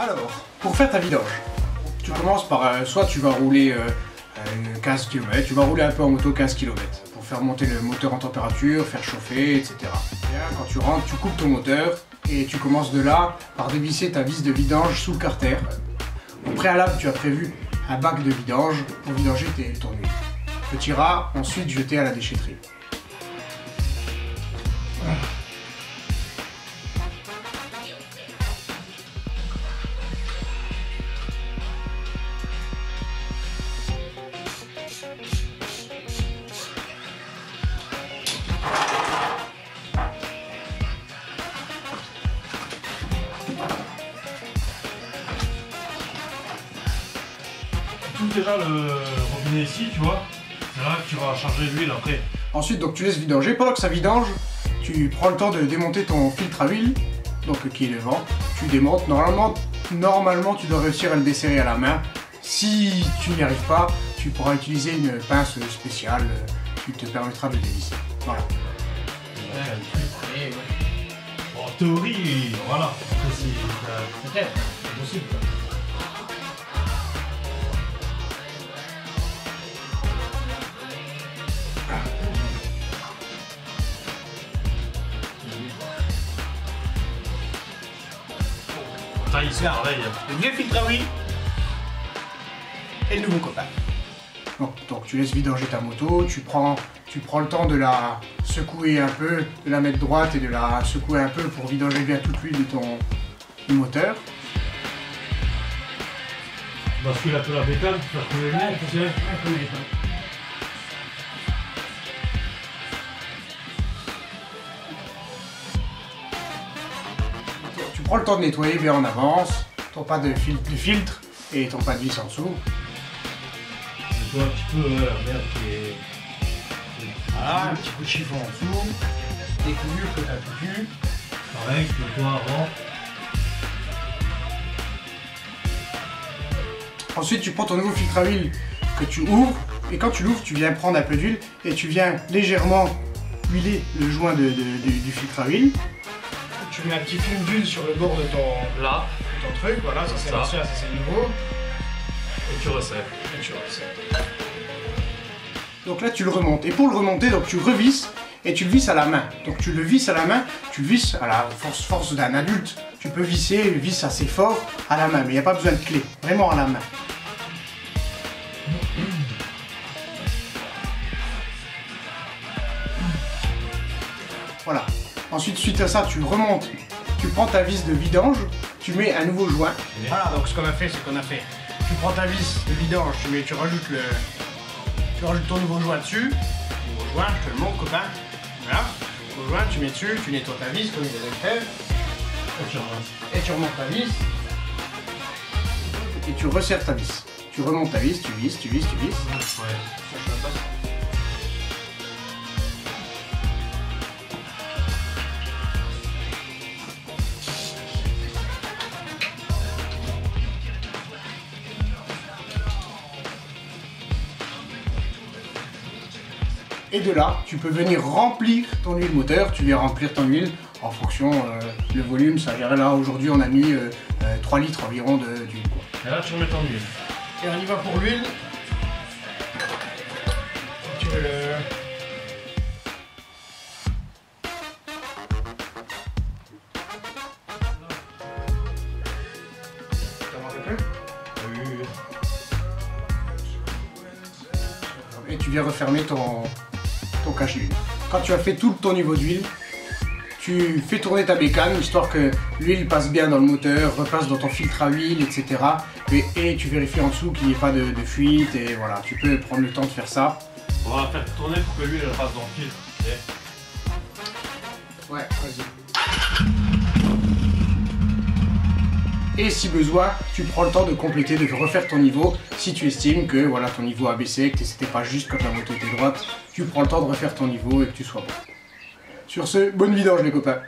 Alors, pour faire ta vidange, tu commences par, soit tu vas rouler 15 km, tu vas rouler un peu en moto 15 km pour faire monter le moteur en température, faire chauffer, etc. Bien, quand tu rentres, tu coupes ton moteur et tu commences de là par dévisser ta vis de vidange sous le carter. Au préalable, tu as prévu un bac de vidange pour vidanger ton huile que tu iras ensuite jeter à la déchetterie. Tu déjà le robinet ici, tu vois, c'est là que tu vas charger l'huile après. Ensuite, donc tu laisses vidanger. Pendant que ça vidange, tu prends le temps de démonter ton filtre à huile, donc qui est devant. Tu démontes. Normalement, tu dois réussir à le desserrer à la main. Si tu n'y arrives pas, tu pourras utiliser une pince spéciale qui te permettra de dévisser. Voilà. Bon, en théorie, voilà. Peut-être, c'est possible. Ça, ici, pareil. Le vieux filtre à huile et le nouveau copain. Donc tu laisses vidanger ta moto, tu prends le temps de la secouer un peu, de la mettre droite et de la secouer un peu pour vidanger bien toute l'huile de ton moteur. Bascule un peu la bécane pour faire couler l'huile, tu sais. Tu prends le temps de nettoyer bien en avance, ton pas de filtre et ton pas de vis en dessous. Un petit peu, merde, Voilà, un petit peu de chiffon en dessous, des coulures que tu as foutues. pareil, que toi avant. Ensuite, tu prends ton nouveau filtre à huile que tu ouvres, et quand tu l'ouvres, tu viens prendre un peu d'huile et tu viens légèrement huiler le joint du filtre à huile. Tu mets un petit film d'huile sur le bord de ton truc, voilà, ça c'est l'ancien, ça c'est le nouveau. Et tu resserres. Donc là, tu le remontes. Et pour le remonter, donc tu revisses et tu le visses à la main. Donc tu le visses à la main, tu le visses à la force d'un adulte. Tu peux visser, assez fort à la main, mais il n'y a pas besoin de clé, vraiment à la main. Voilà. Ensuite, suite à ça, tu remontes, tu prends ta vis de vidange, tu mets un nouveau joint. Voilà, donc ce qu'on a fait, tu prends ta vis de vidange, tu rajoutes ton nouveau joint dessus. Nouveau joint, je te le montre, copain. Voilà. Nouveau joint, tu mets dessus, tu nettoies ta vis comme il devait le faire. Et tu remontes ta vis. Et tu resserres ta vis. Tu remontes ta vis, tu visses. Ouais. Et de là, tu peux venir remplir ton huile moteur. Tu viens remplir ton huile en fonction le volume. Ça dirait là, aujourd'hui, on a mis 3 litres environ d'huile. Et là, tu remets ton huile. Et on y va pour l'huile. Tu veux le... Et tu viens refermer ton cache d'huile. Quand tu as fait tout ton niveau d'huile, tu fais tourner ta bécane, histoire que l'huile passe bien dans le moteur, repasse dans ton filtre à huile, etc. Et tu vérifies en dessous qu'il n'y ait pas de fuite, et voilà, tu peux prendre le temps de faire ça. On va faire tourner pour que l'huile elle passe dans le filtre. Ouais, vas-y. Et si besoin, tu prends le temps de compléter, de refaire ton niveau. Si tu estimes que voilà, ton niveau a baissé, que c'était pas juste quand la moto était droite, tu prends le temps de refaire ton niveau et que tu sois bon. Sur ce, bonne vidange les copains.